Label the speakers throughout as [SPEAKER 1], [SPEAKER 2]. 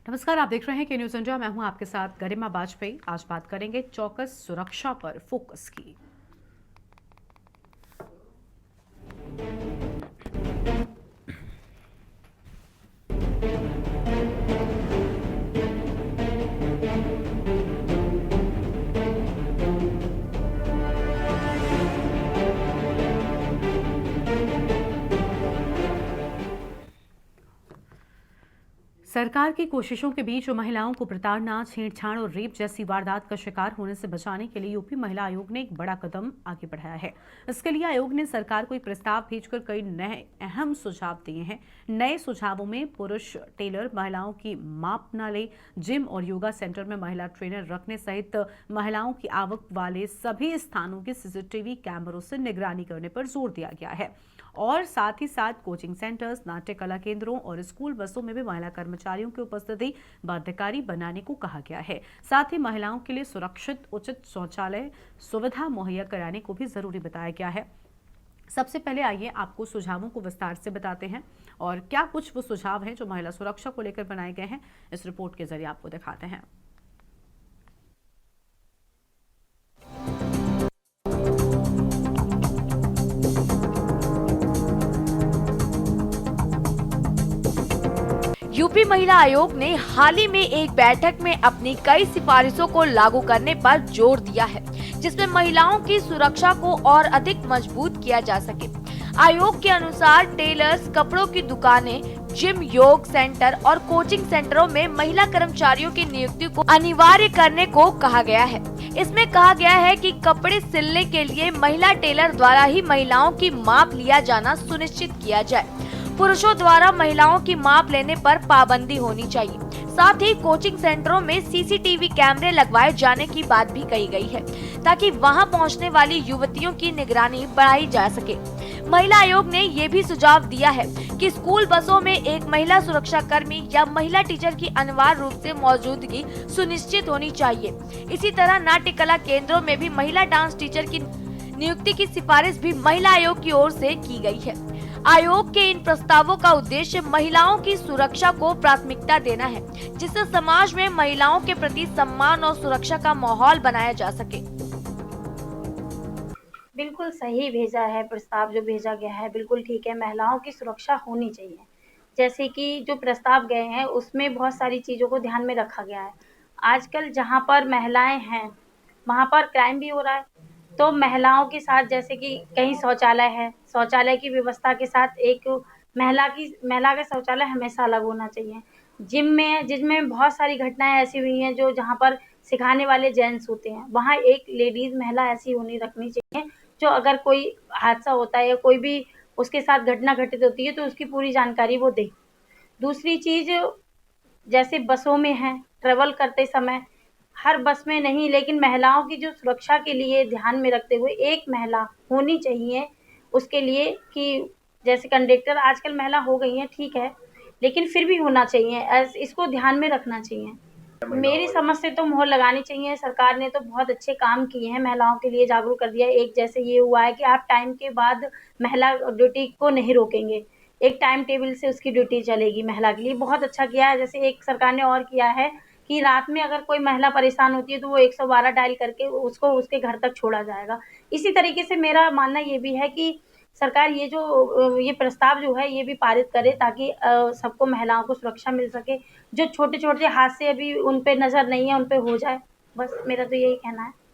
[SPEAKER 1] नमस्कार, आप देख रहे हैं के न्यूज इंडिया। मैं हूं आपके साथ गरिमा वाजपेयी। आज बात करेंगे चौकस सुरक्षा पर फोकस की। सरकार की कोशिशों के बीच महिलाओं को प्रताड़ना, छेड़छाड़ और रेप जैसी वारदात का शिकार होने से बचाने के लिए यूपी महिला आयोग ने एक बड़ा कदम आगे बढ़ाया है। इसके लिए आयोग ने सरकार को एक प्रस्ताव भेजकर कई नए अहम सुझाव दिए हैं। नए सुझावों में पुरुष टेलर महिलाओं की माप न ले, जिम और योगा सेंटर में महिला ट्रेनर रखने सहित महिलाओं की आवक वाले सभी स्थानों की सीसीटीवी कैमरों से निगरानी करने पर जोर दिया गया है। और साथ ही साथ कोचिंग सेंटर्स, नाट्य कला केंद्रों और स्कूल बसों में भी महिला कर्मचारियों की उपस्थिति बाध्यकारी बनाने को कहा गया है। साथ ही महिलाओं के लिए सुरक्षित उचित शौचालय सुविधा मुहैया कराने को भी जरूरी बताया गया है। सबसे पहले आइए आपको सुझावों को विस्तार से बताते हैं और क्या कुछ वो सुझाव हैं जो महिला सुरक्षा को लेकर बनाए गए हैं, इस रिपोर्ट के जरिए आपको दिखाते हैं।
[SPEAKER 2] यूपी महिला आयोग ने हाल ही में एक बैठक में अपनी कई सिफारिशों को लागू करने पर जोर दिया है, जिसमें महिलाओं की सुरक्षा को और अधिक मजबूत किया जा सके। आयोग के अनुसार टेलर्स, कपड़ों की दुकानें, जिम, योग सेंटर और कोचिंग सेंटरों में महिला कर्मचारियों की नियुक्ति को अनिवार्य करने को कहा गया है। इसमें कहा गया है कि कपड़े सिलने के लिए महिला टेलर द्वारा ही महिलाओं की माप लिया जाना सुनिश्चित किया जाए। पुरुषों द्वारा महिलाओं की माप लेने पर पाबंदी होनी चाहिए। साथ ही कोचिंग सेंटरों में सीसीटीवी कैमरे लगवाए जाने की बात भी कही गई है, ताकि वहां पहुंचने वाली युवतियों की निगरानी बढ़ाई जा सके। महिला आयोग ने ये भी सुझाव दिया है कि स्कूल बसों में एक महिला सुरक्षा कर्मी या महिला टीचर की अनिवार्य रूप से मौजूदगी सुनिश्चित होनी चाहिए। इसी तरह नाट्य कला केंद्रों में भी महिला डांस टीचर की नियुक्ति की सिफारिश भी महिला आयोग की ओर से की गई है। आयोग के इन प्रस्तावों का उद्देश्य महिलाओं की सुरक्षा को प्राथमिकता देना है, जिससे समाज में महिलाओं के प्रति सम्मान और सुरक्षा का माहौल बनाया जा सके।
[SPEAKER 3] बिल्कुल सही भेजा है प्रस्ताव, जो भेजा गया है बिल्कुल ठीक है। महिलाओं की सुरक्षा होनी चाहिए। जैसे कि जो प्रस्ताव गए हैं उसमें बहुत सारी चीज़ों को ध्यान में रखा गया है। आजकल जहाँ पर महिलाएं हैं वहाँ पर क्राइम भी हो रहा है, तो महिलाओं के साथ जैसे कि कहीं शौचालय है, शौचालय की व्यवस्था के साथ एक महिला का शौचालय हमेशा अलग होना चाहिए। जिसमें बहुत सारी घटनाएं ऐसी हुई हैं जो जहाँ पर सिखाने वाले जेंट्स होते हैं, वहाँ एक लेडीज महिला ऐसी रखनी चाहिए जो अगर कोई हादसा होता है या कोई भी उसके साथ घटना घटित होती है तो उसकी पूरी जानकारी वो दे। दूसरी चीज़, जैसे बसों में है, ट्रेवल करते समय हर बस में नहीं, लेकिन महिलाओं की जो सुरक्षा के लिए ध्यान में रखते हुए एक महिला होनी चाहिए उसके लिए, कि जैसे कंडक्टर आजकल महिला हो गई हैं, ठीक है, लेकिन फिर भी होना चाहिए। इसको ध्यान में रखना चाहिए। मेरी समझ से तो मोहर लगानी चाहिए। सरकार ने तो बहुत अच्छे काम किए हैं, महिलाओं के लिए जागरूक कर दिया है। एक जैसे ये हुआ है कि आप टाइम के बाद महिला ड्यूटी को नहीं रोकेंगे, एक टाइम टेबल से उसकी ड्यूटी चलेगी महिला के लिए। बहुत अच्छा किया है। जैसे एक सरकार ने और किया है कि रात में अगर कोई महिला परेशान होती है तो वो 112 डायल करके उसको उसके घर तक छोड़ा जाएगा। इसी तरीके से मेरा मानना ये भी है कि सरकार ये प्रस्ताव जो है ये भी पारित करे, ताकि सबको महिलाओं को सुरक्षा मिल सके। जो छोटे-छोटे हादसे अभी उन पे नज़र नहीं है, उन पे हो जाए। बस मेरा तो यही कहना है।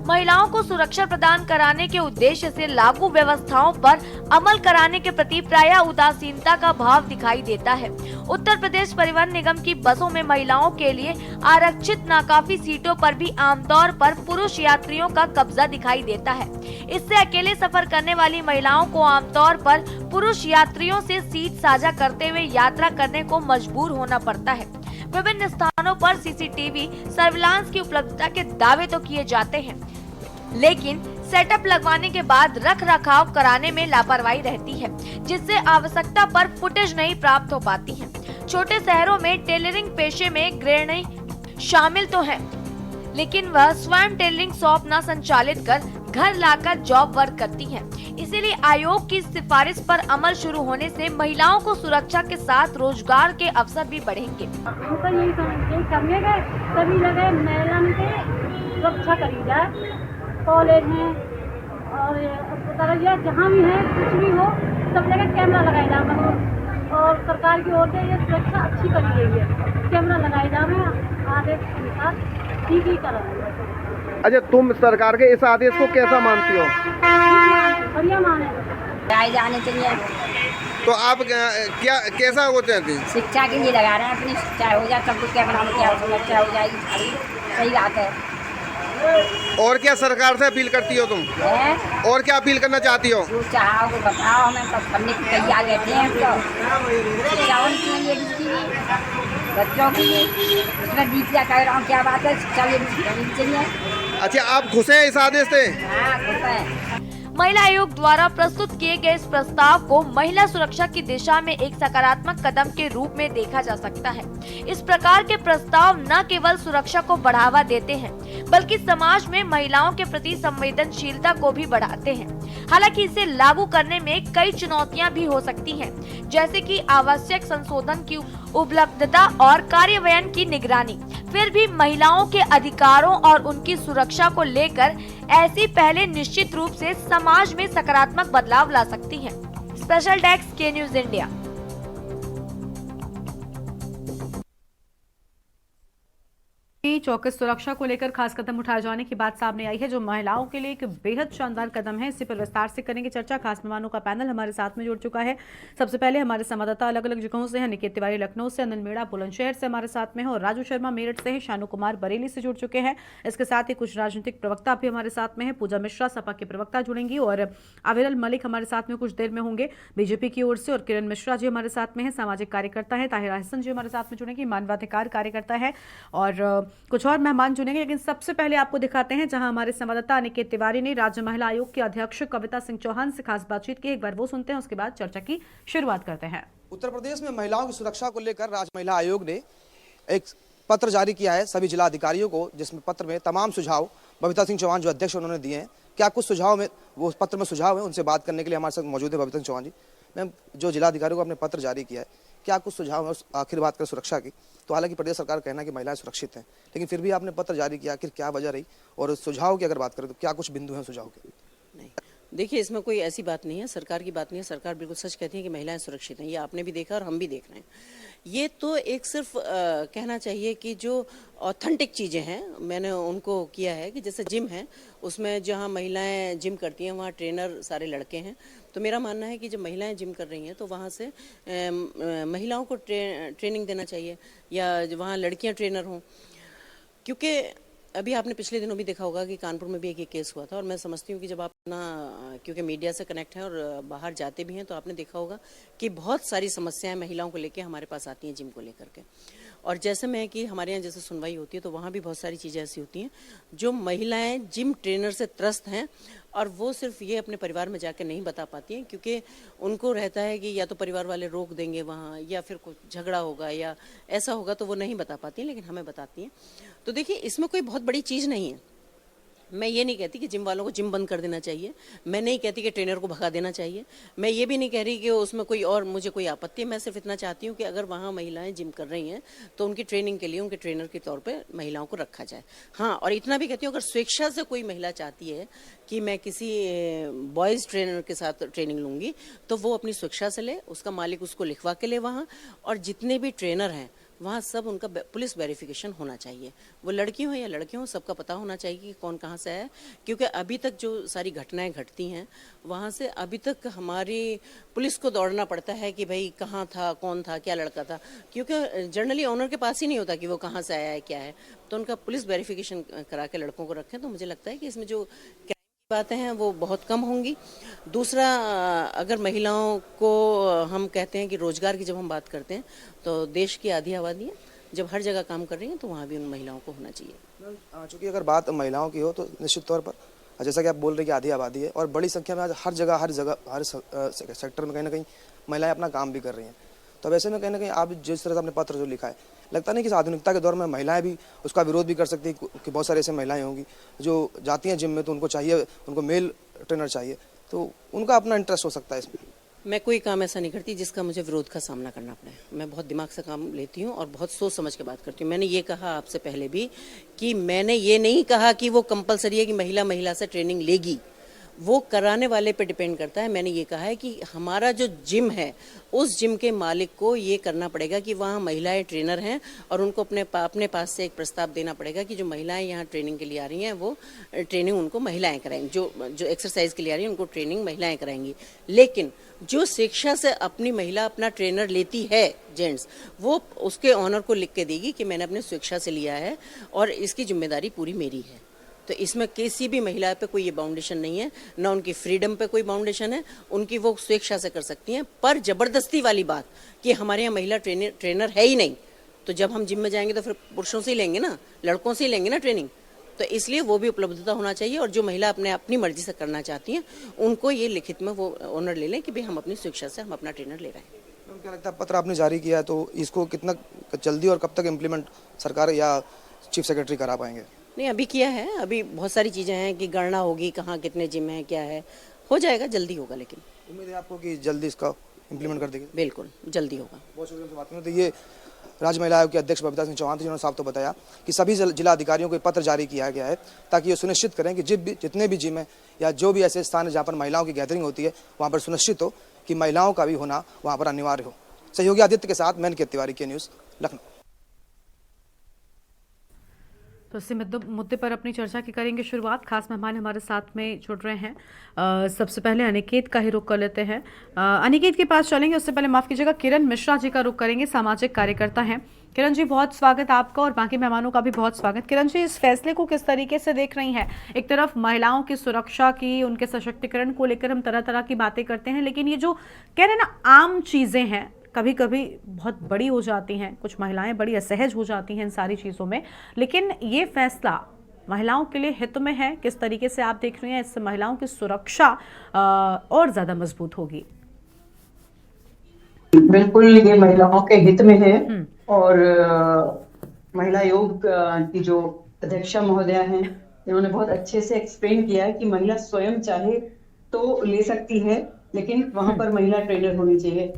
[SPEAKER 2] महिलाओं को सुरक्षा प्रदान कराने के उद्देश्य से लागू व्यवस्थाओं पर अमल कराने के प्रति प्रायः उदासीनता का भाव दिखाई देता है। उत्तर प्रदेश परिवहन निगम की बसों में महिलाओं के लिए आरक्षित नाकाफी सीटों पर भी आमतौर पर पुरुष यात्रियों का कब्जा दिखाई देता है। इससे अकेले सफर करने वाली महिलाओं को आमतौर पर पुरुष यात्रियों से सीट साझा करते हुए यात्रा करने को मजबूर होना पड़ता है। विभिन्न स्थानों पर सीसीटीवी सर्विलांस की उपलब्धता के दावे तो किए जाते हैं, लेकिन सेटअप लगवाने के बाद रख रखाव कराने में लापरवाही रहती है, जिससे आवश्यकता पर फुटेज नहीं प्राप्त हो पाती है। छोटे शहरों में टेलरिंग पेशे में गृहिणी शामिल तो हैं, लेकिन वह स्वयं टेलरिंग शॉप न संचालित कर घर लाकर जॉब वर्क करती हैं। इसीलिए आयोग की सिफारिश पर अमल शुरू होने से महिलाओं को सुरक्षा के साथ रोजगार के अवसर भी बढ़ेंगे।
[SPEAKER 4] तो यही करने गए सभी जगह महिला के सुरक्षा करी जाए, कॉलेज हैं और अस्पताल या जहाँ भी है, कुछ भी हो सब जगह कैमरा लगाए जाए और सरकार की ओर से ये सुरक्षा अच्छी करी गई है। कैमरा लगाए जाए आदेश के साथ ठीक ही करा।
[SPEAKER 5] अच्छा, तुम सरकार के इस आदेश को कैसा मानती हो?
[SPEAKER 4] बढ़िया माने
[SPEAKER 6] जाने चाहिए।
[SPEAKER 5] तो आप क्या कैसा वो चाहती हैं?
[SPEAKER 6] शिक्षा के लिए लगा रहे हैं, अपनी शिक्षा हो जाए, सब कुछ कैमरा में क्या सुरक्षा हो जाएगी, सही बात है।
[SPEAKER 5] और क्या सरकार से अपील करती हो तुम? और क्या अपील करना चाहती हो?
[SPEAKER 6] जो चाहो वो बताओ, हमें सब करने की तैयार रहते हैं। तो शिक्षा होनी चाहिए बच्चों की, उसमें दीपिया कह रहा हूँ, क्या बात है, शिक्षा होनी चाहिए।
[SPEAKER 5] अच्छा, आप खुश हैं इस आदेश से?
[SPEAKER 6] हाँ, खुश है।
[SPEAKER 2] महिला आयोग द्वारा प्रस्तुत किए गए इस प्रस्ताव को महिला सुरक्षा की दिशा में एक सकारात्मक कदम के रूप में देखा जा सकता है। इस प्रकार के प्रस्ताव न केवल सुरक्षा को बढ़ावा देते हैं, बल्कि समाज में महिलाओं के प्रति संवेदनशीलता को भी बढ़ाते हैं। हालांकि इसे लागू करने में कई चुनौतियां भी हो सकती हैं, जैसे कि आवश्यक संशोधन की उपलब्धता और कार्यान्वयन की निगरानी। फिर भी महिलाओं के अधिकारों और उनकी सुरक्षा को लेकर ऐसी पहले निश्चित रूप से समाज में सकारात्मक बदलाव ला सकती हैं। स्पेशल डेस्क के न्यूज इंडिया।
[SPEAKER 1] चौकस सुरक्षा को लेकर खास कदम उठाए जाने की बात सामने आई है, जो महिलाओं के लिए एक बेहद शानदार कदम है। इसी पर विस्तार से करेंगे चर्चा। खास मेहमानों का पैनल हमारे साथ में जुड़ चुका है। सबसे पहले हमारे संवाददाता अलग अलग जगहों से हैं। निकेत तिवारी लखनऊ से, अनिल मेड़ा बुलंदशहर से हमारे साथ में है और राजू शर्मा मेरठ से है, शानू कुमार बरेली से जुड़ चुके हैं। इसके साथ ही कुछ राजनीतिक प्रवक्ता भी हमारे साथ में है। पूजा मिश्रा सपा के प्रवक्ता जुड़ेंगी और अविरल मलिक हमारे साथ में कुछ देर में होंगे बीजेपी की ओर से, और किरण मिश्रा जी हमारे साथ में है, सामाजिक कार्यकर्ता है। ताहिरा हसन जी हमारे साथ में जुड़ेंगी, मानवाधिकार कार्यकर्ता है, और कुछ और मेहमान जुड़ेंगे। लेकिन सबसे पहले आपको दिखाते हैं जहां हमारे संवाददाता निकेत तिवारी ने राज्य महिला आयोग के अध्यक्ष कविता सिंह चौहान से खास बातचीत की। एक बार वो सुनते हैं, उसके बाद चर्चा की शुरुआत करते हैं।
[SPEAKER 7] उत्तर प्रदेश में महिलाओं की सुरक्षा को लेकर राज्य महिला आयोग ने एक पत्र जारी किया है सभी जिला अधिकारियों को, जिसमें पत्र में तमाम सुझाव बबीता सिंह चौहान जो अध्यक्ष उन्होंने दिए हैं। क्या कुछ सुझाव में वो पत्र में सुझाव है, उनसे बात करने के लिए हमारे साथ मौजूद है बबीता सिंह चौहान जी। मैम, जो जिला अधिकारियों को आपने पत्र जारी किया है, क्या कुछ सुझाव है? आखिर बात करें सुरक्षा की, तो हालांकि प्रदेश सरकार कहना है कि महिलाएं सुरक्षित हैं, लेकिन फिर भी आपने पत्र जारी किया, आखिर क्या वजह रही? और सुझाव की अगर बात करें तो क्या कुछ बिंदु हैं सुझाव के?
[SPEAKER 8] नहीं, देखिए, इसमें कोई ऐसी बात नहीं है, सरकार की बात नहीं है। सरकार बिल्कुल सच कहती है कि महिलाएं सुरक्षित हैं। ये आपने भी देखा और हम भी देख रहे हैं। ये तो एक सिर्फ कहना चाहिए कि जो ऑथेंटिक चीज़ें हैं मैंने उनको किया है, कि जैसे जिम है, उसमें जहाँ महिलाएं जिम करती हैं वहाँ ट्रेनर सारे लड़के हैं। तो मेरा मानना है कि जब महिलाएं जिम कर रही हैं तो वहाँ से महिलाओं को ट्रेनिंग देना चाहिए, या वहाँ लड़कियाँ ट्रेनर हों। क्योंकि अभी आपने पिछले दिनों भी देखा होगा कि कानपुर में भी एक केस हुआ था, और मैं समझती हूँ कि जब आप अपना क्योंकि मीडिया से कनेक्ट हैं और बाहर जाते भी हैं, तो आपने देखा होगा कि बहुत सारी समस्याएं महिलाओं को लेकर हमारे पास आती हैं जिम को लेकर के। और जैसे मैं कि हमारे यहाँ जैसे सुनवाई होती है तो वहाँ भी बहुत सारी चीज़ें ऐसी होती हैं जो महिलाएं जिम ट्रेनर से त्रस्त हैं, और वो सिर्फ ये अपने परिवार में जाकर नहीं बता पाती हैं, क्योंकि उनको रहता है कि या तो परिवार वाले रोक देंगे वहाँ, या फिर कुछ झगड़ा होगा या ऐसा होगा, तो वो नहीं बता पाती हैं, लेकिन हमें बताती हैं। तो देखिए, इसमें कोई बहुत बड़ी चीज़ नहीं है। मैं ये नहीं कहती कि जिम वालों को जिम बंद कर देना चाहिए, मैं नहीं कहती कि ट्रेनर को भगा देना चाहिए, मैं ये भी नहीं कह रही कि उसमें कोई और मुझे कोई आपत्ति है। मैं सिर्फ इतना चाहती हूँ कि अगर वहाँ महिलाएं जिम कर रही हैं तो उनकी ट्रेनिंग के लिए उनके ट्रेनर के तौर पे महिलाओं को रखा जाए। हाँ, और इतना भी कहती हूँ, अगर स्वेच्छा से कोई महिला चाहती है कि मैं किसी बॉयज़ ट्रेनर के साथ ट्रेनिंग लूँगी, तो वो अपनी स्वेच्छा से ले, उसका मालिक उसको लिखवा के ले वहाँ, और जितने भी ट्रेनर हैं वहाँ सब उनका पुलिस वेरिफिकेशन होना चाहिए। वो लड़की हो या लड़के हो, सबका पता होना चाहिए कि कौन कहाँ से है। क्योंकि अभी तक जो सारी घटनाएं घटती हैं वहाँ से अभी तक हमारी पुलिस को दौड़ना पड़ता है कि भाई कहाँ था, कौन था, क्या लड़का था, क्योंकि जनरली ऑनर के पास ही नहीं होता कि वो कहाँ से आया है, क्या है। तो उनका पुलिस वेरिफिकेशन करा के लड़कों को रखें, तो मुझे लगता है कि इसमें जो बातें हैं वो बहुत कम होंगी। दूसरा, अगर महिलाओं को हम कहते हैं कि रोजगार की जब हम बात करते हैं, तो देश की आधी आबादी है, जब हर जगह काम कर रही हैं तो वहाँ भी उन महिलाओं को होना चाहिए।
[SPEAKER 7] चूँकि अगर बात महिलाओं की हो तो निश्चित तौर पर जैसा कि आप बोल रहे हैं कि आधी आबादी है, और बड़ी संख्या में आज हर सेक्टर में कहीं ना कहीं महिलाएं अपना काम भी कर रही हैं। तो वैसे में कहीं ना कहीं आप जिस तरह से आपने पत्र जो लिखा है, लगता नहीं कि इस आधुनिकता के दौर में महिलाएं भी उसका विरोध भी कर सकती हैं कि बहुत सारी ऐसी महिलाएं होंगी जो जाती हैं जिम में, तो उनको चाहिए, उनको मेल ट्रेनर चाहिए, तो उनका अपना इंटरेस्ट हो सकता है इसमें।
[SPEAKER 8] मैं कोई काम ऐसा नहीं करती जिसका मुझे विरोध का सामना करना पड़े। मैं बहुत दिमाग से काम लेती हूँ और बहुत सोच समझ के बात करती हूँ। मैंने ये कहा आपसे पहले भी कि मैंने ये नहीं कहा कि वो कंपलसरी है कि महिला से ट्रेनिंग लेगी, वो कराने वाले पे डिपेंड करता है। मैंने ये कहा है कि हमारा जो जिम है उस जिम के मालिक को ये करना पड़ेगा कि वहाँ महिलाएं ट्रेनर हैं और उनको अपने पास से एक प्रस्ताव देना पड़ेगा कि जो महिलाएं यहाँ ट्रेनिंग के लिए आ रही हैं वो ट्रेनिंग उनको महिलाएं कराएंगी, जो एक्सरसाइज के लिए आ रही हैं उनको ट्रेनिंग महिलाएं कराएंगी। लेकिन जो शिक्षा से अपनी महिला अपना ट्रेनर लेती है जेंट्स, वो उसके ऑनर को लिख के देगी कि मैंने अपने शिक्षा से लिया है और इसकी जिम्मेदारी पूरी मेरी है। तो इसमें किसी भी महिला पे कोई ये बाउंडेशन नहीं है, ना उनकी फ्रीडम पे कोई बाउंडेशन है, उनकी वो स्वेच्छा से कर सकती हैं। पर जबरदस्ती वाली बात कि हमारे यहाँ महिला ट्रेनर है ही नहीं, तो जब हम जिम में जाएंगे तो फिर पुरुषों से ही लेंगे ना, लड़कों से ही लेंगे ना ट्रेनिंग। तो इसलिए वो भी उपलब्धता होना चाहिए और जो महिला अपनी मर्जी से करना चाहती हैं उनको ये लिखित में वो ऑनर ले लें कि भाई हम अपनी स्वेच्छा से हम अपना ट्रेनर ले रहे हैं।
[SPEAKER 7] क्या लगता है, पत्र आपने जारी किया है तो इसको कितना जल्दी और कब तक इम्प्लीमेंट सरकार या चीफ सेक्रेटरी करा पाएंगे?
[SPEAKER 8] नहीं, अभी किया है, अभी बहुत सारी चीज़ें हैं कि गणना होगी, कहाँ कितने जिम हैं, क्या है, हो जाएगा, जल्दी होगा। लेकिन
[SPEAKER 7] उम्मीद है आपको कि जल्दी इसका इम्प्लीमेंट कर देंगे?
[SPEAKER 8] बिल्कुल जल्दी होगा।
[SPEAKER 7] बहुत शुक्रिया बात में। तो ये राज्य महिला आयोग के अध्यक्ष बबीता सिंह चौहान थे, जिन्होंने साफ तो बताया कि सभी जिला अधिकारियों को पत्र जारी किया गया है ताकि ये सुनिश्चित करें कि जितने भी जिम है या जो भी ऐसे स्थान है जहाँ पर महिलाओं की गैदरिंग होती है वहाँ पर सुनिश्चित हो कि महिलाओं का भी होना वहाँ पर अनिवार्य हो। सहयोगी आदित्य के साथ मैं अनिकेत तिवारी के न्यूज़ लखनऊ।
[SPEAKER 1] तो इसी मुद्दे पर अपनी चर्चा की करेंगे शुरुआत। खास मेहमान हमारे साथ में जुड़ रहे हैं। सबसे पहले अनिकेत का ही रुख कर लेते हैं। अनिकेत के पास चलेंगे, उससे पहले माफ कीजिएगा किरण मिश्रा जी का रुख करेंगे, सामाजिक कार्यकर्ता हैं। किरण जी, बहुत स्वागत आपका और बाकी मेहमानों का भी बहुत स्वागत। किरण जी, इस फैसले को किस तरीके से देख रही हैं? एक तरफ महिलाओं की सुरक्षा की, उनके सशक्तिकरण को लेकर हम तरह तरह की बातें करते हैं, लेकिन ये जो कह रहे हैं ना आम चीजें हैं कभी कभी बहुत बड़ी हो जाती हैं, कुछ महिलाएं बड़ी असहज हो जाती हैं इन सारी चीज़ों में, लेकिन ये फैसला महिलाओं के लिए हित में है। किस तरीके से आप देख रही हैं, इससे महिलाओं की सुरक्षा और ज़्यादा मजबूत होगी?
[SPEAKER 9] बिल्कुल, ये महिलाओं के हित में है और महिला आयोग की जो अध्यक्षा महोदया हैं, इन्होंने बहुत अच्छे से एक्सप्लेन किया है कि महिला स्वयं चाहे तो ले सकती है, लेकिन वहां पर महिला ट्रेनर होनी चाहिए।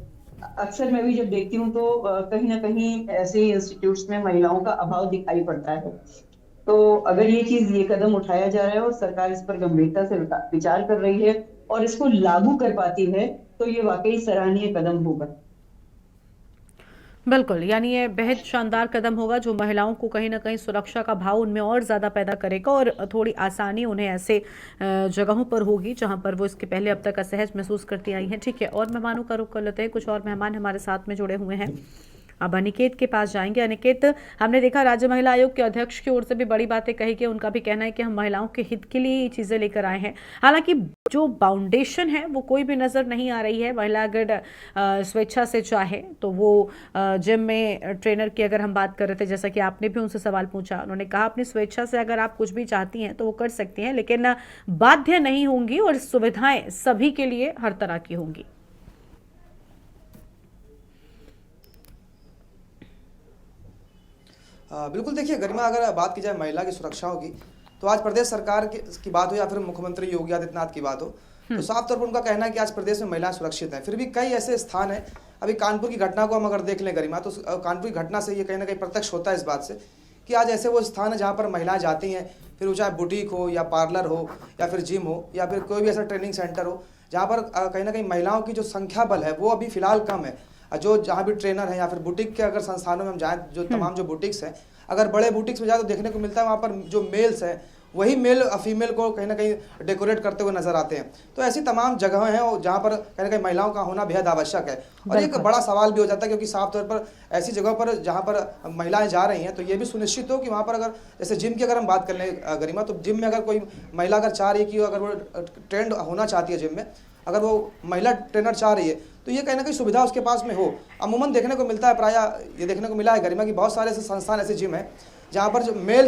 [SPEAKER 9] अक्सर मैं भी जब देखती हूँ तो कहीं ना कहीं ऐसे इंस्टीट्यूट्स में महिलाओं का अभाव दिखाई पड़ता है। तो अगर ये कदम उठाया जा रहा है और सरकार इस पर गंभीरता से विचार कर रही है और इसको लागू कर पाती है तो ये वाकई सराहनीय कदम होगा।
[SPEAKER 1] बिल्कुल, यानी ये बेहद शानदार कदम होगा जो महिलाओं को कहीं ना कहीं सुरक्षा का भाव उनमें और ज़्यादा पैदा करेगा और थोड़ी आसानी उन्हें ऐसे जगहों पर होगी जहां पर वो इसके पहले अब तक असहज महसूस करती आई हैं। ठीक है, और मेहमानों का रुख कर लेते हैं। कुछ और मेहमान हमारे साथ में जुड़े हुए हैं। अब अनिकेत के पास जाएंगे। अनिकेत, हमने देखा राज्य महिला आयोग के अध्यक्ष की ओर से भी बड़ी बातें कही कि उनका भी कहना है कि हम महिलाओं के हित के लिए ये चीज़ें लेकर आए हैं। हालांकि जो बाउंडेशन है वो कोई भी नज़र नहीं आ रही है। महिला अगर स्वेच्छा से चाहे तो वो जिम में ट्रेनर की अगर हम बात कर रहे थे, जैसा कि आपने भी उनसे सवाल पूछा, उन्होंने कहा अपनी स्वेच्छा से अगर आप कुछ भी चाहती हैं तो वो कर सकती हैं, लेकिन बाध्य नहीं होंगी और सुविधाएं सभी के लिए हर तरह की होंगी।
[SPEAKER 7] बिल्कुल, देखिए गरिमा, अगर बात की जाए महिला की सुरक्षाओं की तो आज प्रदेश सरकार की बात हो या फिर मुख्यमंत्री योगी आदित्यनाथ की बात हो तो साफ तौर पर उनका कहना है कि आज प्रदेश में महिलाएं सुरक्षित हैं। फिर भी कई ऐसे स्थान हैं, अभी कानपुर की घटना को हम अगर देख लें गरिमा, तो कानपुर की घटना से ये कहीं ना कहीं प्रत्यक्ष होता है इस बात से कि आज ऐसे वो स्थान है जहाँ पर महिलाएं जाती हैं, फिर वो चाहे बुटीक हो या पार्लर हो या फिर जिम हो या फिर कोई भी ऐसा ट्रेनिंग सेंटर हो जहाँ पर कहीं ना कहीं महिलाओं की जो संख्या बल है वो अभी फिलहाल कम है। जो जहाँ भी ट्रेनर है या फिर बुटीक के अगर संस्थानों में हम जाएँ, जो तमाम जो बुटीक्स हैं, अगर बड़े बुटीक्स में जाए तो देखने को मिलता है वहाँ पर जो मेल्स हैं वही मेल फीमेल को कहीं ना कहीं डेकोरेट करते हुए नजर आते हैं। तो ऐसी तमाम जगहें हैं जहाँ पर कहीं ना कहीं महिलाओं का होना बेहद आवश्यक है। और एक बड़ा सवाल भी हो जाता है क्योंकि साफ तौर पर ऐसी जगहों पर जहाँ पर महिलाएं जा रही हैं तो ये भी सुनिश्चित हो कि वहाँ पर अगर जैसे जिम की अगर हम बात कर लें गरिमा, तो जिम में अगर कोई महिला अगर चाह रही है कि अगर वो ट्रेंड होना चाहती है जिम में, अगर वो महिला ट्रेनर चाह रही है तो ये कहीं ना कहीं सुविधा उसके पास में हो। अमूमन देखने को मिलता है, प्रायः ये देखने को मिला है गरिमा की बहुत सारे ऐसे संस्थान ऐसे जिम है जहाँ पर जो मेल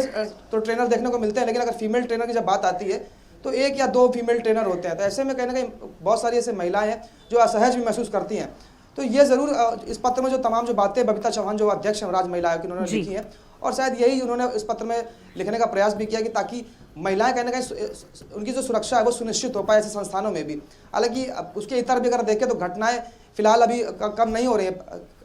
[SPEAKER 7] तो ट्रेनर देखने को मिलते हैं, लेकिन अगर फीमेल ट्रेनर की जब बात आती है तो 1 या 2 फीमेल ट्रेनर होते हैं। तो ऐसे में कहीं ना कहीं बहुत सारी ऐसे महिलाएं हैं जो असहज भी महसूस करती हैं। तो ये जरूर इस पत्र में जो तमाम जो बातें बबीता चौहान जो अध्यक्ष हैं राज्य महिला आयोग की उन्होंने लिखी हैं, और शायद यही उन्होंने इस पत्र में लिखने का प्रयास भी किया कि ताकि महिलाएं कहीं ना कहीं उनकी जो सुरक्षा है वो सुनिश्चित हो पाए ऐसे संस्थानों में भी। हालांकि उसके इतर भी अगर देखें तो घटनाएं फिलहाल अभी कम नहीं हो रही है,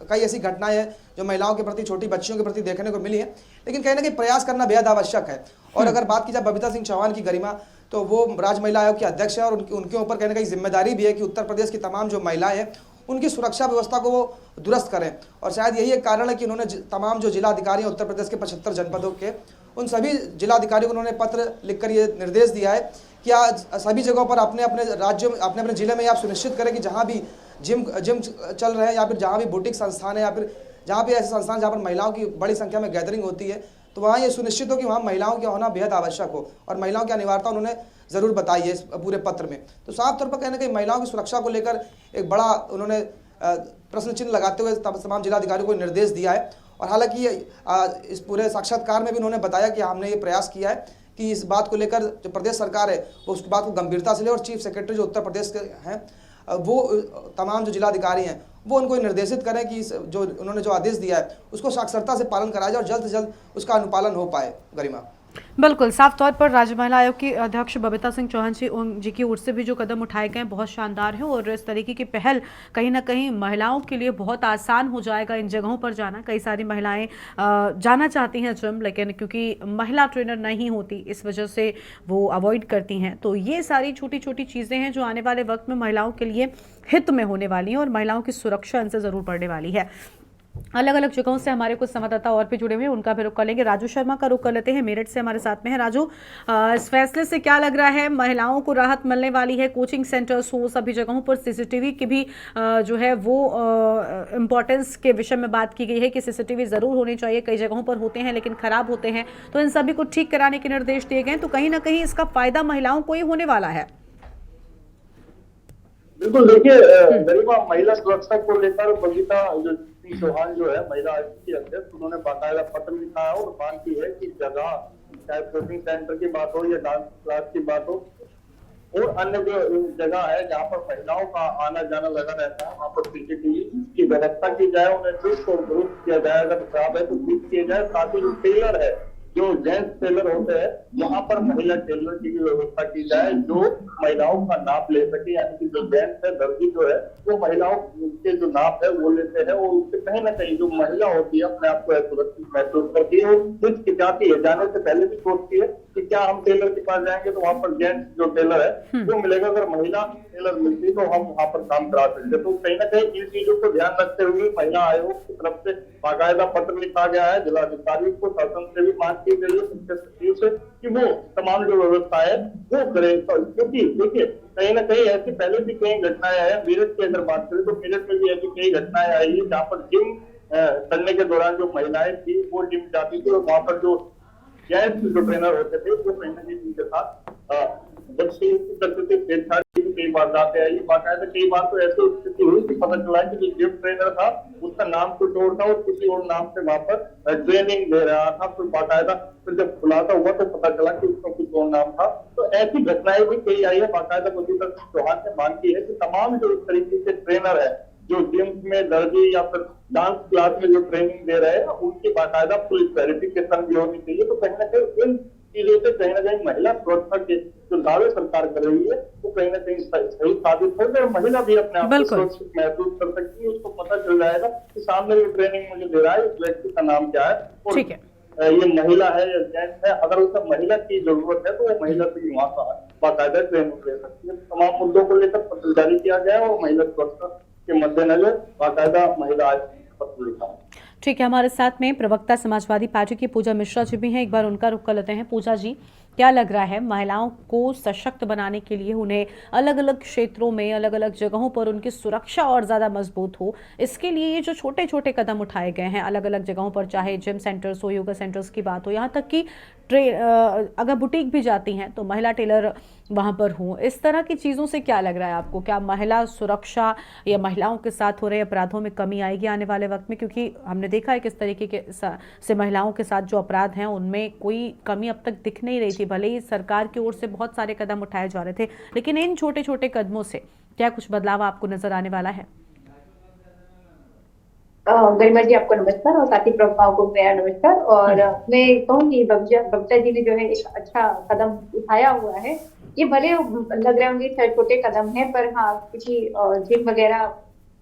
[SPEAKER 7] कई ऐसी घटनाएं हैं जो महिलाओं के प्रति, छोटी बच्चियों के प्रति देखने को मिली है, लेकिन कहीं ना कहीं प्रयास करना बेहद आवश्यक है। और अगर बात की जाए बबीता सिंह चौहान की गरिमा, तो वो राज्य महिला आयोग के अध्यक्ष है और उनके ऊपर कहीं ना कहीं जिम्मेदारी भी है कि उत्तर प्रदेश की तमाम जो महिलाएं हैं उनकी सुरक्षा व्यवस्था को वो दुरुस्त करें। और शायद यही एक कारण है कि उन्होंने तमाम जो जिलाधिकारी हैं उत्तर प्रदेश के 75 जनपदों के, उन सभी जिलाधिकारियों को उन्होंने पत्र लिखकर ये निर्देश दिया है कि आज सभी जगहों पर अपने अपने राज्यों में, अपने अपने जिले में आप सुनिश्चित करें कि जहाँ भी जिम चल रहे हैं या फिर जहाँ भी बुटीक संस्थान है या फिर जहाँ भी ऐसे संस्थान जहाँ पर महिलाओं की बड़ी संख्या में गैदरिंग होती है, तो वहाँ ये सुनिश्चित हो कि वहाँ महिलाओं का होना बेहद आवश्यक हो। और महिलाओं की अनिवार्यता उन्होंने ज़रूर बताई है इस पूरे पत्र में। तो साफ तौर पर कहना कि महिलाओं की सुरक्षा को लेकर एक बड़ा उन्होंने प्रश्न चिन्ह लगाते हुए तमाम जिलाधिकारियों को निर्देश दिया है। और हालांकि इस पूरे साक्षात्कार में भी उन्होंने बताया कि हमने ये प्रयास किया है कि इस बात को लेकर जो प्रदेश सरकार है वो उस बात को गंभीरता से ले, और चीफ सेक्रेटरी जो उत्तर प्रदेश के हैं वो तमाम जो जिलाधिकारी हैं वो उनको निर्देशित करें कि जो उन्होंने जो आदेश दिया है उसको साक्षरता से पालन कराया जाए और जल्द से जल्द उसका अनुपालन हो पाए। गरिमा,
[SPEAKER 1] बिल्कुल साफ तौर पर राज्य महिला आयोग की अध्यक्ष बबीता सिंह चौहान जी की ओर से भी जो कदम उठाए गए बहुत शानदार है, और इस तरीके की पहल कहीं ना कहीं महिलाओं के लिए बहुत आसान हो जाएगा इन जगहों पर जाना। कई सारी महिलाएं जाना चाहती हैं जिम, लेकिन क्योंकि महिला ट्रेनर नहीं होती इस वजह से वो अवॉइड करती हैं। तो ये सारी छोटी छोटी चीज़ें हैं जो आने वाले वक्त में महिलाओं के लिए हित में होने वाली हैं और महिलाओं की सुरक्षा इनसे ज़रूर बढ़ने वाली है। अलग अलग जगहों से हमारे कुछ संवाददाता और भी जुड़े हुए हैं, उनका भी रुख कर लेंगे। राजू शर्मा का रुख कर लेते हैं, मेरठ से हमारे साथ में है। राजू, इस फैसले से क्या लग रहा है, महिलाओं को राहत मिलने वाली है? कोचिंग सेंटर्स हो, सभी जगहों पर सीसीटीवी की भी जो है वो इम्पोर्टेंस के विषय में बात की गई है कि सीसीटीवी जरूर होने चाहिए। कई जगहों पर होते हैं लेकिन खराब होते हैं, तो इन सभी को ठीक कराने के निर्देश दिए गए। तो कहीं ना कहीं इसका फायदा महिलाओं को ही होने वाला है।
[SPEAKER 10] बिल्कुल, देखिए गरिमा, महिला सुरक्षा को लेकर बबीता चौहान जो है महिला आयोग की अध्यक्ष, उन्होंने बाकायदा पत्र लिखा है और मांग की है कि जगह, चाहे कोचिंग सेंटर की बात हो या डांस क्लास की बात हो और अन्य जो जगह है जहाँ पर महिलाओं का आना जाना लगा रहता है, वहाँ पर सीसीटीवी की व्यवस्था की जाए, उन्हें चुस्त और दुरुस्त किया जाए, अगर खराब है तो ठीक किया जाए। साथ ही जो टेलर है, जो जेंट्स टेलर होते हैं, वहाँ पर महिला टेलर की भी व्यवस्था की जाए जो महिलाओं का नाप ले सके। यानी कि जो जेंट्स है, दर्जी जो है, वो महिलाओं के जो नाप है वो लेते हैं और उससे कहीं ना कहीं जो महिला होती है अपने आप को सुरक्षित महसूस करती है और हिचकिचाती है, जाने से पहले भी सोचती है कि क्या हम टेलर के पास जाएंगे तो वहाँ पर जेंट्स जो टेलर है वो मिलेगा, अगर महिला टेलर मिलती तो हम वहाँ पर काम करा सकते। तो कहीं ना कहीं इन चीजों को ध्यान रखते हुए महिला आयोग की तरफ से बाकायदा पत्र लिखा गया है जिलाधिकारी को, शासन से भी मांग की गई है, मुख्य सचिव से, कि वो तमाम जो व्यवस्था है वो करे। क्योंकि देखिए कहीं ना कहीं ऐसी पहले भी कई घटनाएं आई है। मेरठ की अगर बात करें तो मेरठ में भी ऐसी कई घटनाएं आई है जहाँ पर जिम करने के दौरान जो महिलाएं थी वो जिम जाती थी और वहाँ पर जो जेंट्स जो ट्रेनर होते थे वो कहीं ना कहीं उनके साथ करते थे, छेड़छाड़ी की कई बार जाते हैं। ये बाकायदा कई बार तो ऐसी स्थिति हुई कि पता चला कि जो जिम ट्रेनर था उसका नाम कुछ और था और किसी और नाम से वहाँ पर ट्रेनिंग दे रहा था। तो बाकायदा फिर जब खुलासा हुआ तो पता चला कि उसका कुछ और नाम था। तो ऐसी घटनाएं भी कई आई है। बाकायदा बबीता चौहान ने मांग की है कि तमाम जो इस तरीके से ट्रेनर है जो जिम में, दर्जी या फिर डांस क्लास में जो ट्रेनिंग दे रहे हैं, उनकी बाकायदा पुलिस वेरिफिकेशन भी होनी चाहिए। तो कहीं ना कहीं इन चीजों से कहीं ना कहीं महिला सुरक्षा के जो दावे सरकार कर रही है वो कहीं ना कहीं सही साबित होगा और महिला भी अपने आप को सुरक्षित महसूस कर सकती है। उसको पता चल जाएगा कि सामने जो ट्रेनिंग मुझे दे रहा है इस व्यक्ति का नाम क्या है और ये महिला है या जेंट्स है। अगर उसे महिला की जरूरत है तो वो महिला से वहाँ का बाकायदा ट्रेनिंग ले सकती है। तमाम मुद्दों को लेकर पत्र जारी किया गया है और महिला सुरक्षा के मद्देनजर बाकायदा महिला आयोग पत्र लिखा है।
[SPEAKER 1] ठीक है, हमारे साथ में प्रवक्ता समाजवादी पार्टी की पूजा मिश्रा जी भी हैं, एक बार उनका रुख कर लेते हैं। पूजा जी, क्या लग रहा है महिलाओं को सशक्त बनाने के लिए उन्हें अलग अलग क्षेत्रों में, अलग अलग जगहों पर उनकी सुरक्षा और ज़्यादा मजबूत हो, इसके लिए ये जो छोटे छोटे कदम उठाए गए हैं अलग अलग जगहों पर, चाहे जिम सेंटर्स हो, योगा सेंटर्स की बात हो, यहाँ तक कि अगर बुटीक भी जाती हैं तो महिला टेलर वहाँ पर हो, इस तरह की चीज़ों से क्या लग रहा है आपको? क्या महिला सुरक्षा या महिलाओं के साथ हो रहे अपराधों में कमी आएगी आने वाले वक्त में? क्योंकि हमने देखा है किस तरीके के से महिलाओं के साथ जो अपराध हैं उनमें कोई कमी अब तक दिख नहीं रही थी। भले ही सरकार की ओर से बहुत सारे कदम उठाए जा रहे थे, लेकिन इन छोटे छोटे कदमों से क्या कुछ बदलाव आपको नजर आने वाला है?
[SPEAKER 11] गरिमा जी आपको नमस्कार और साथी प्रभाव को मेरा नमस्कार। और मैं कहूँगी बबीता जी ने जो है एक अच्छा कदम उठाया हुआ है। ये भले लग रहे होंगे छोटे कदम है, पर हाँ किसी जिम वगैरह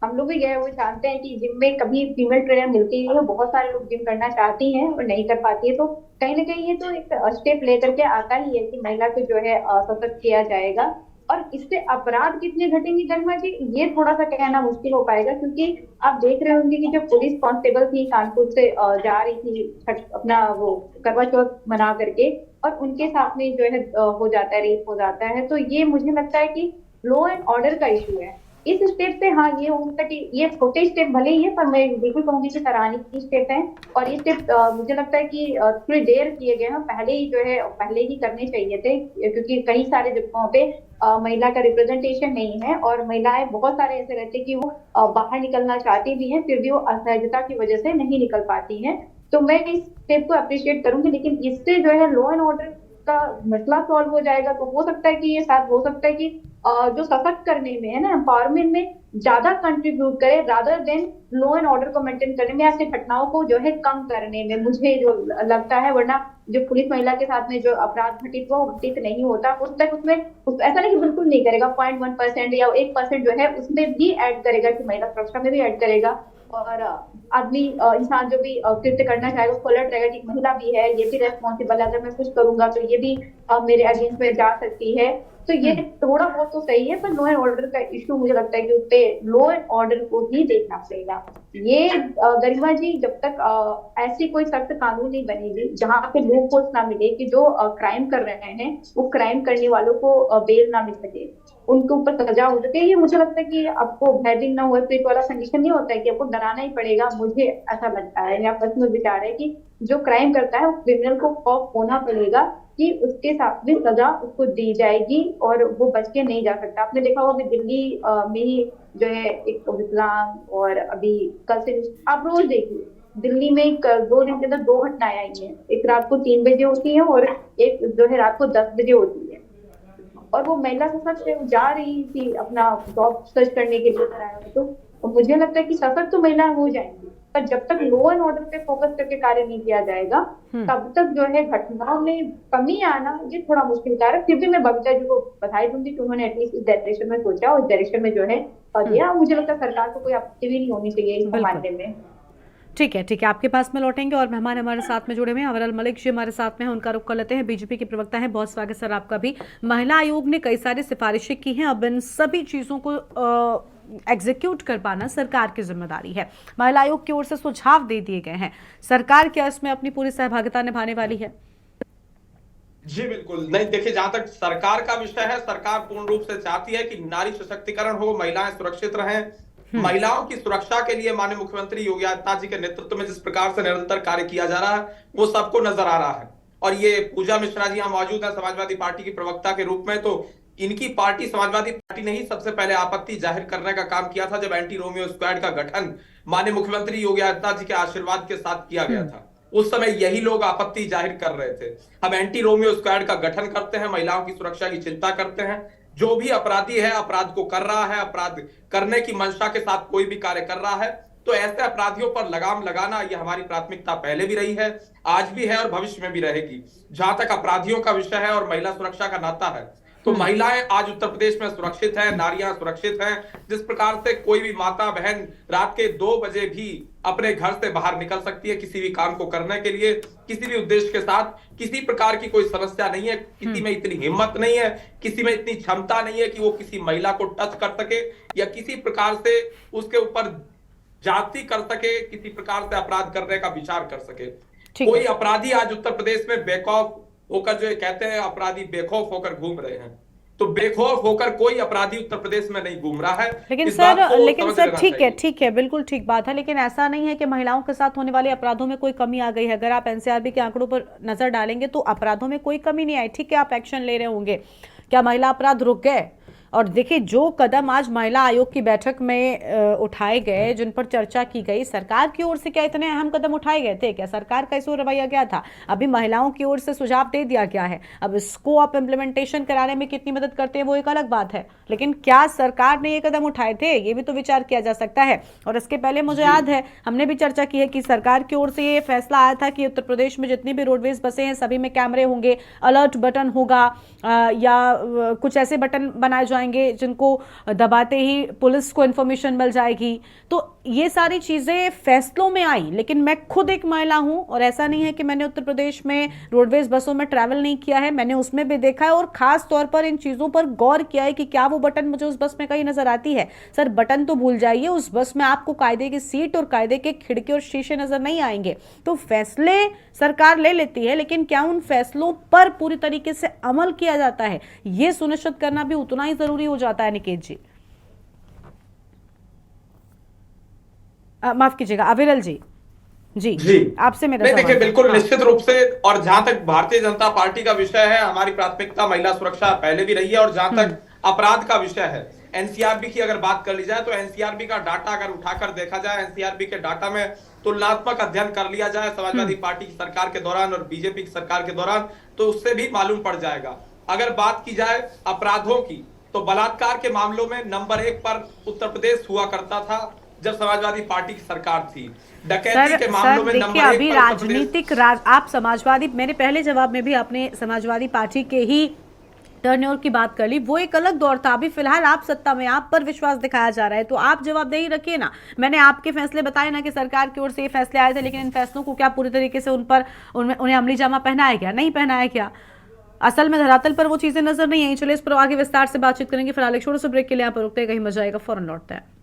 [SPEAKER 11] हम लोग भी गए हुए जानते हैं कि जिम में कभी फीमेल ट्रेनर मिलती नहीं है। बहुत सारे लोग जिम करना चाहती हैं और नहीं कर पाती है, तो कहीं ना कहीं ये तो एक स्टेप लेकर के आता ही है कि महिला को जो है सशक्त किया जाएगा। और इससे अपराध कितने घटेंगे गरिमा जी, ये थोड़ा सा कहना मुश्किल हो पाएगा, क्योंकि आप देख रहे होंगे कि जो पुलिस कांस्टेबल थी कानपुर से जा रही थी अपना वो करवा चौथ मना करके, और उनके साथ में जो है हो जाता है, रेप हो जाता है। तो ये मुझे लगता है कि लॉ एंड ऑर्डर का इशू है। इस स्टेप से हाँ ये होता कि ये छोटे स्टेप भले ही है, पर मैं बिल्कुल कहूंगी कि सराहनीय की स्टेप है। और ये स्टेप मुझे लगता है कि थोड़ी देर किए गए हैं, पहले ही जो है पहले ही करने चाहिए थे, क्योंकि कई सारे जगहों पे महिला का रिप्रेजेंटेशन नहीं है और महिलाएं बहुत सारे ऐसे रहते कि वो बाहर निकलना चाहती भी हैं, फिर भी वो असहजता की वजह से नहीं निकल पाती हैं। तो मैं इस स्टेप को अप्रिशिएट करूंगी, लेकिन इससे जो है लॉ एंड ऑर्डर का मसला सॉल्व हो जाएगा। तो हो सकता है कि ये साथ हो सकता है कि जो सशक्त करने में है ना, एम्पावरमेंट में ज्यादा कंट्रीब्यूट करे rather than law and order को मेंटेन करने में, ऐसे घटनाओं को जो है कम करने में, मुझे जो लगता है। वरना जो पुलिस महिला के साथ में जो अपराध घटित हुआ घटित नहीं होता, उस तक उसमें ऐसा नहीं कि बिल्कुल नहीं करेगा, 0.1% या 1% जो है उसमें भी ऐड करेगा, कि महिला सुरक्षा में भी ऐड करेगा। और आदमी इंसान जो भी कृत्य करना चाहेगा उसको अलर्ट रहेगा कि महिला भी है, ये भी रेस्पॉन्सिबल है, अगर मैं कुछ करूंगा तो ये भी मेरे अगेंस्ट में जा सकती है। तो ये थोड़ा बहुत तो सही है, पर लॉ एंड ऑर्डर का इशू मुझे लगता है कि उसपे लॉ एंड ऑर्डर को ही देखना पड़ेगा। ये गरिमा जी, जब तक ऐसी कोई सख्त कानून नहीं बनेगी जहाँ पे लूप होल्स ना मिले कि जो क्राइम कर रहे हैं वो क्राइम करने वालों को बेल ना मिल सके, उनके ऊपर सजा हो सके, ये मुझे लगता है कि आपको भयभीत ना हो, तो वाला कंडीशन नहीं होता है कि आपको डराना ही पड़ेगा। मुझे ऐसा लगता है या पर्सनल विचार है कि जो क्राइम करता है वो क्रिमिनल को खौफ होना पड़ेगा कि उसके साथ भी सजा उसको दी जाएगी और वो बच के नहीं जा सकता। आपने देखा होगा कि दिल्ली में ही जो है एक विकलांग, और अभी कल से आप रोज देखिए दिल्ली में 2 दिन के अंदर 2 घटनाएं आई हैं। एक रात को 3 बजे होती है और एक जो है रात को 10 बजे होती है। और वो महिला सशक्त जा रही थी अपना जॉब सर्च करने के लिए, तो मुझे लगता है कि सशक्त तो महिला हो जाएंगी, पर जब तक लॉ एंड ऑर्डर पे फोकस करके कार्य नहीं किया जाएगा तब तक जो है घटनाओं में कमी आना ये थोड़ा मुश्किल कार्य। फिर भी मैं बबीता जी को बधाई दूंगी कि उन्होंने एटलीस्ट इस डायरेक्शन में सोचा और इस डायरेक्शन में जो है दिया। मुझे लगता है सरकार को कोई आपत्ति भी नहीं होनी चाहिए इसको मानने में।
[SPEAKER 1] ठीक है, आपके पास में लौटेंगे। और मेहमान हमारे साथ में जुड़े हुए हैं, अवरल मलिक जी हमारे साथ में हैं, उनका रुख कर लेते हैं। बीजेपी के प्रवक्ता हैं, बहुत स्वागत सर आपका भी। महिला आयोग ने कई सारी सिफारिशें की हैं, अब इन सभी चीजों को एग्जीक्यूट कर पाना सरकार की जिम्मेदारी है। महिला आयोग की ओर से सुझाव दे दिए गए हैं, सरकार क्या इसमें अपनी पूरी सहभागिता निभाने वाली है?
[SPEAKER 12] जी बिल्कुल नहीं, देखिए जहां तक सरकार का विषय है, सरकार पूर्ण रूप से चाहती है कि नारी सशक्तिकरण हो, महिलाएं सुरक्षित रहें। महिलाओं की सुरक्षा के लिए माननीय मुख्यमंत्री योगी आदित्यनाथ जी के नेतृत्व में जिस प्रकार से निरंतर कार्य किया जा रहा है वो सबको नजर आ रहा है। और ये पूजा मिश्रा जी यहाँ मौजूद है समाजवादी पार्टी की प्रवक्ता के रूप में, तो इनकी पार्टी समाजवादी पार्टी ने ही सबसे पहले आपत्ति जाहिर करने का काम किया था जब एंटी रोमियो स्क्वाड का गठन माननीय मुख्यमंत्री योगी आदित्यनाथ जी के आशीर्वाद के साथ किया गया था। उस समय यही लोग आपत्ति जाहिर कर रहे थे। हम एंटी रोमियो स्क्वाड का गठन करते हैं, महिलाओं की सुरक्षा की चिंता करते हैं, जो भी अपराधी है, अपराध को कर रहा है, अपराध करने की मंशा के साथ कोई भी कार्य कर रहा है, तो ऐसे अपराधियों पर लगाम लगाना ये हमारी प्राथमिकता पहले भी रही है, आज भी है और भविष्य में भी रहेगी। जहां तक अपराधियों का विषय है और महिला सुरक्षा का नाता है, तो महिलाएं आज उत्तर प्रदेश में सुरक्षित हैं, नारियां सुरक्षित हैं। जिस प्रकार से कोई भी माता बहन रात के 2 बजे भी अपने घर से बाहर निकल सकती है किसी भी काम को करने के लिए, किसी भी उद्देश्य के साथ, किसी प्रकार की कोई समस्या नहीं है, किसी में इतनी हिम्मत नहीं है, किसी में इतनी क्षमता नहीं है कि वो किसी महिला को टच कर सके या किसी प्रकार से उसके ऊपर जाति कर सके, किसी प्रकार से अपराध करने का विचार कर सके। कोई अपराधी आज उत्तर प्रदेश में बेखौफ होकर, जो कहते हैं अपराधी बेखौफ होकर घूम रहे हैं, तो बेखौफ होकर कोई अपराधी उत्तर प्रदेश में नहीं घूम रहा है।
[SPEAKER 1] लेकिन सर ठीक है, बिल्कुल ठीक बात है, लेकिन ऐसा नहीं है कि महिलाओं के साथ होने वाले अपराधों में कोई कमी आ गई है। अगर आप एनसीआरबी के आंकड़ों पर नजर डालेंगे तो अपराधों में कोई कमी नहीं आई। ठीक है, आप एक्शन ले रहे होंगे, क्या महिला अपराध रुक गए? और देखिए जो कदम आज महिला आयोग की बैठक में उठाए गए, जिन पर चर्चा की गई, सरकार की ओर से क्या इतने अहम कदम उठाए गए थे? क्या सरकार का इस ओर रवैया क्या था? अभी महिलाओं की ओर से सुझाव दे दिया गया है, अब इसको आप इम्प्लीमेंटेशन कराने में कितनी मदद करते हैं वो एक अलग बात है, लेकिन क्या सरकार ने ये कदम उठाए थे, ये भी तो विचार किया जा सकता है। और इसके पहले मुझे याद है हमने भी चर्चा की है कि सरकार की ओर से ये फैसला आया था कि उत्तर प्रदेश में जितनी भी रोडवेज बसें हैं सभी में कैमरे होंगे, अलर्ट बटन होगा, या कुछ ऐसे बटन बनाए जाएंगे जिनको दबाते ही पुलिस को इंफॉर्मेशन मिल जाएगी। तो ये सारी चीजें फैसलों में आई, लेकिन मैं खुद एक महिला हूं और ऐसा नहीं है कि मैंने उत्तर प्रदेश में रोडवेज बसों में ट्रैवल नहीं किया है, मैंने उसमें भी देखा है और खास तौर पर इन चीजों पर गौर किया है कि क्या वो बटन मुझे उस बस में कहीं नजर आती है। सर बटन तो भूल जाइए, उस बस में आपको कायदे की सीट और कायदे के खिड़की और शीशे नजर नहीं आएंगे। तो फैसले सरकार ले लेती है, लेकिन क्या उन फैसलों पर पूरी तरीके से अमल किया जाता है, ये सुनिश्चित करना भी उतना ही जरूरी हो जाता है। निकेत जी, माफ कीजिएगा, अविरल जी, जी आपसे मेरा
[SPEAKER 12] देखिए बिल्कुल निश्चित रूप से, और जहां तक भारतीय जनता पार्टी का विषय है, हमारी प्राथमिकता महिला सुरक्षा पहले भी रही है। और जहां तक अपराध का विषय है, एनसीआरबी की अगर बात कर ली जाए तो एनसीआरबी का डाटा अगर उठाकर देखा जाए, एनसीआरबी के डाटा में तुलनात्मक अध्ययन कर लिया जाए समाजवादी पार्टी की सरकार के दौरान और बीजेपी की सरकार के दौरान, तो उससे भी मालूम पड़ जाएगा। अगर बात की जाए अपराधों की, तो बलात्कार के मामलों में नंबर 1 पर उत्तर प्रदेश हुआ करता था जब समाजवादी पार्टी की सरकार थी। डकैती के मामलों में नंबर 1 पर
[SPEAKER 1] अभी राजनीतिक आप समाजवादी, मेरे पहले जवाब में भी आपने समाजवादी पार्टी के ही टर्नओवर की बात कर ली, वो एक अलग दौर था। अभी फिलहाल आप सत्ता में, आप पर विश्वास दिखाया जा रहा है, तो आप जवाबदेही रखिए ना। मैंने आपके फैसले बताए ना कि सरकार की ओर से ये फैसले आए थे, लेकिन इन फैसलों को क्या पूरी तरीके से उन्हें अमली जामा पहनाया गया? नहीं पहनाया गया। असल में धरातल पर वो चीजें नजर नहीं आई। चलिए इस पर आगे विस्तार से बातचीत करेंगे। फिलहाल एक छोटे से ब्रेक के लिए यहाँ पर रुकते हैं, कहीं मजा आएगा, फौरन लौटते हैं।